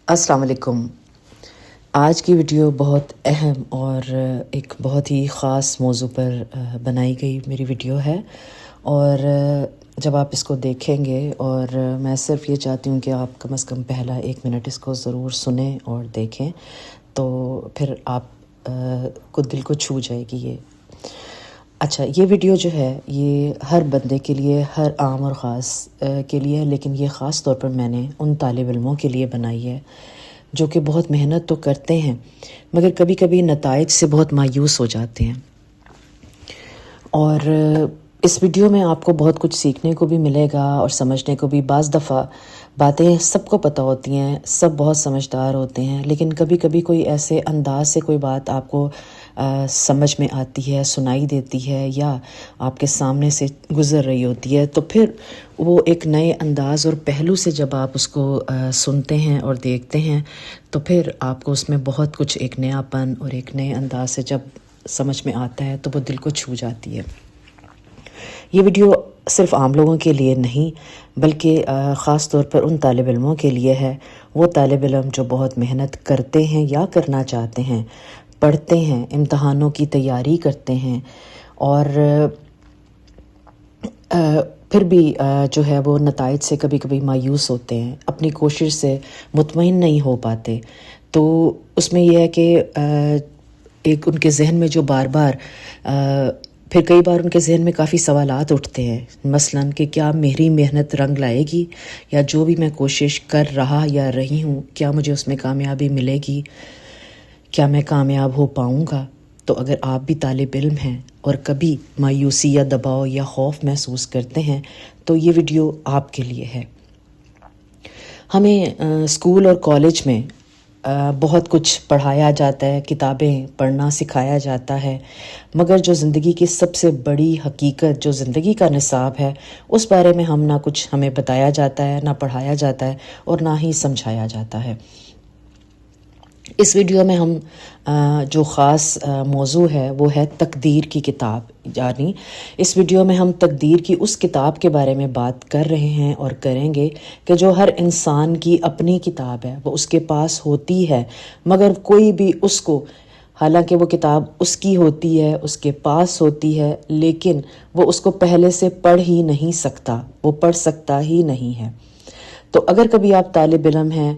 السلام علیکم۔ آج کی ویڈیو بہت اہم اور ایک بہت ہی خاص موضوع پر بنائی گئی میری ویڈیو ہے، اور جب آپ اس کو دیکھیں گے، اور میں صرف یہ چاہتی ہوں کہ آپ کم از کم پہلا 1 منٹ اس کو ضرور سنیں اور دیکھیں، تو پھر آپ کو دل کو چھو جائے گی یہ۔ اچھا، یہ ویڈیو جو ہے یہ ہر بندے کے لیے، ہر عام اور خاص کے لیے ہے، لیکن یہ خاص طور پر میں نے ان طالب علموں کے لیے بنائی ہے جو کہ بہت محنت تو کرتے ہیں مگر کبھی کبھی نتائج سے بہت مایوس ہو جاتے ہیں۔ اور اس ویڈیو میں آپ کو بہت کچھ سیکھنے کو بھی ملے گا اور سمجھنے کو بھی۔ بعض دفعہ باتیں سب کو پتہ ہوتی ہیں، سب بہت سمجھدار ہوتے ہیں، لیکن کبھی کبھی کوئی ایسے انداز سے کوئی بات آپ کو سمجھ میں آتی ہے، سنائی دیتی ہے، یا آپ کے سامنے سے گزر رہی ہوتی ہے، تو پھر وہ ایک نئے انداز اور پہلو سے جب آپ اس کو سنتے ہیں اور دیکھتے ہیں، تو پھر آپ کو اس میں بہت کچھ ایک نیا پن اور ایک نئے انداز سے جب سمجھ میں آتا ہے تو وہ دل کو چھو جاتی ہے۔ یہ ویڈیو صرف عام لوگوں کے لیے نہیں بلکہ خاص طور پر ان طالب علموں کے لیے ہے، وہ طالب علم جو بہت محنت کرتے ہیں یا کرنا چاہتے ہیں، پڑھتے ہیں، امتحانوں کی تیاری کرتے ہیں، اور پھر بھی جو ہے وہ نتائج سے کبھی کبھی مایوس ہوتے ہیں، اپنی کوشش سے مطمئن نہیں ہو پاتے۔ تو اس میں یہ ہے کہ ایک ان کے ذہن میں جو بار بار پھر کئی بار ان کے ذہن میں کافی سوالات اٹھتے ہیں، مثلاً کہ کیا میری محنت رنگ لائے گی، یا جو بھی میں کوشش کر رہا یا رہی ہوں کیا مجھے اس میں کامیابی ملے گی، کیا میں کامیاب ہو پاؤں گا۔ تو اگر آپ بھی طالب علم ہیں اور کبھی مایوسی یا دباؤ یا خوف محسوس کرتے ہیں تو یہ ویڈیو آپ کے لیے ہے۔ ہمیں اسکول اور کالج میں بہت کچھ پڑھایا جاتا ہے، کتابیں پڑھنا سکھایا جاتا ہے، مگر جو زندگی کی سب سے بڑی حقیقت، جو زندگی کا نصاب ہے، اس بارے میں نہ کچھ ہمیں بتایا جاتا ہے، نہ پڑھایا جاتا ہے، اور نہ ہی سمجھایا جاتا ہے۔ اس ویڈیو میں ہم جو خاص موضوع ہے وہ ہے تقدیر کی کتاب، یعنی اس ویڈیو میں ہم تقدیر کی اس کتاب کے بارے میں بات کر رہے ہیں اور کریں گے کہ جو ہر انسان کی اپنی کتاب ہے، وہ اس کے پاس ہوتی ہے، مگر کوئی بھی اس کو، حالانکہ وہ کتاب اس کی ہوتی ہے، اس کے پاس ہوتی ہے، لیکن وہ اس کو پہلے سے پڑھ ہی نہیں سکتا، وہ پڑھ سکتا ہی نہیں ہے۔ تو اگر کبھی آپ طالب علم ہیں،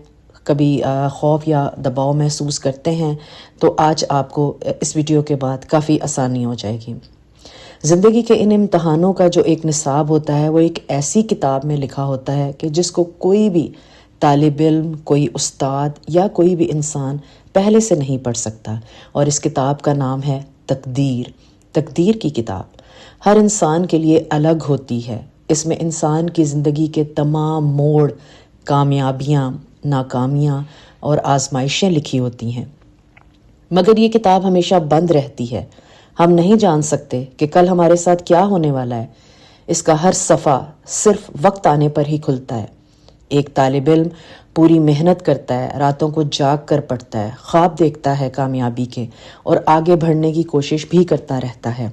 کبھی خوف یا دباؤ محسوس کرتے ہیں، تو آج آپ کو اس ویڈیو کے بعد کافی آسانی ہو جائے گی۔ زندگی کے ان امتحانوں کا جو ایک نصاب ہوتا ہے وہ ایک ایسی کتاب میں لکھا ہوتا ہے کہ جس کو کوئی بھی طالب علم، کوئی استاد یا کوئی بھی انسان پہلے سے نہیں پڑھ سکتا، اور اس کتاب کا نام ہے تقدیر۔ تقدیر کی کتاب ہر انسان کے لیے الگ ہوتی ہے۔ اس میں انسان کی زندگی کے تمام موڑ، کامیابیاں، ناکامیاں اور آزمائشیں لکھی ہوتی ہیں، مگر یہ کتاب ہمیشہ بند رہتی ہے۔ ہم نہیں جان سکتے کہ کل ہمارے ساتھ کیا ہونے والا ہے۔ اس کا ہر صفحہ صرف وقت آنے پر ہی کھلتا ہے۔ ایک طالب علم پوری محنت کرتا ہے، راتوں کو جاگ کر پڑھتا ہے، خواب دیکھتا ہے کامیابی کے، اور آگے بڑھنے کی کوشش بھی کرتا رہتا ہے۔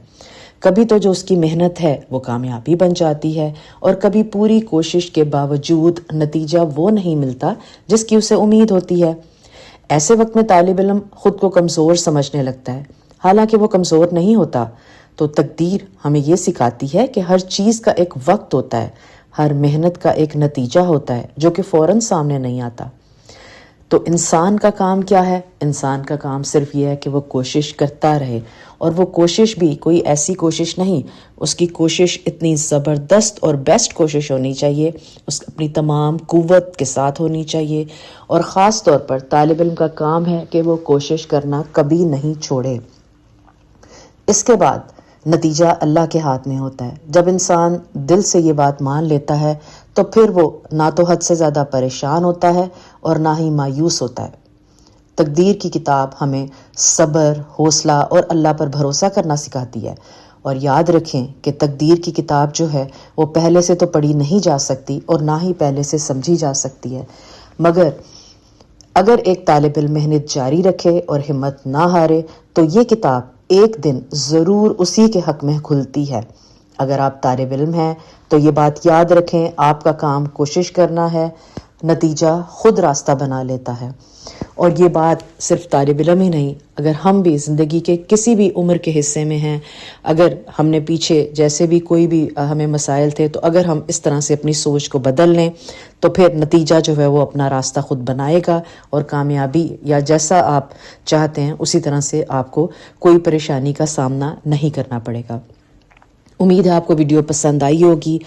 کبھی تو جو اس کی محنت ہے وہ کامیابی بن جاتی ہے، اور کبھی پوری کوشش کے باوجود نتیجہ وہ نہیں ملتا جس کی اسے امید ہوتی ہے۔ ایسے وقت میں طالب علم خود کو کمزور سمجھنے لگتا ہے، حالانکہ وہ کمزور نہیں ہوتا۔ تو تقدیر ہمیں یہ سکھاتی ہے کہ ہر چیز کا ایک وقت ہوتا ہے، ہر محنت کا ایک نتیجہ ہوتا ہے جو کہ فوراً سامنے نہیں آتا۔ تو انسان کا کام کیا ہے؟ انسان کا کام صرف یہ ہے کہ وہ کوشش کرتا رہے، اور وہ کوشش بھی کوئی ایسی کوشش نہیں، اس کی کوشش اتنی زبردست اور بیسٹ کوشش ہونی چاہیے، اس اپنی تمام قوت کے ساتھ ہونی چاہیے، اور خاص طور پر طالب علم کا کام ہے کہ وہ کوشش کرنا کبھی نہیں چھوڑے۔ اس کے بعد نتیجہ اللہ کے ہاتھ میں ہوتا ہے۔ جب انسان دل سے یہ بات مان لیتا ہے تو پھر وہ نہ تو حد سے زیادہ پریشان ہوتا ہے اور نہ ہی مایوس ہوتا ہے۔ تقدیر کی کتاب ہمیں صبر، حوصلہ اور اللہ پر بھروسہ کرنا سکھاتی ہے، اور یاد رکھیں کہ تقدیر کی کتاب جو ہے وہ پہلے سے تو پڑھی نہیں جا سکتی اور نہ ہی پہلے سے سمجھی جا سکتی ہے، مگر اگر ایک طالب علم محنت جاری رکھے اور ہمت نہ ہارے تو یہ کتاب ایک دن ضرور اسی کے حق میں کھلتی ہے۔ اگر آپ طالب علم ہیں تو یہ بات یاد رکھیں، آپ کا کام کوشش کرنا ہے، نتیجہ خود راستہ بنا لیتا ہے. اور یہ بات صرف طالب علم ہی نہیں، اگر ہم بھی زندگی کے کسی بھی عمر کے حصے میں ہیں، اگر ہم نے پیچھے جیسے بھی کوئی بھی ہمیں مسائل تھے، تو اگر ہم اس طرح سے اپنی سوچ کو بدل لیں تو پھر نتیجہ جو ہے وہ اپنا راستہ خود بنائے گا، اور کامیابی یا جیسا آپ چاہتے ہیں اسی طرح سے آپ کو کوئی پریشانی کا سامنا نہیں کرنا پڑے گا. امید ہے آپ کو ویڈیو پسند آئی ہوگی.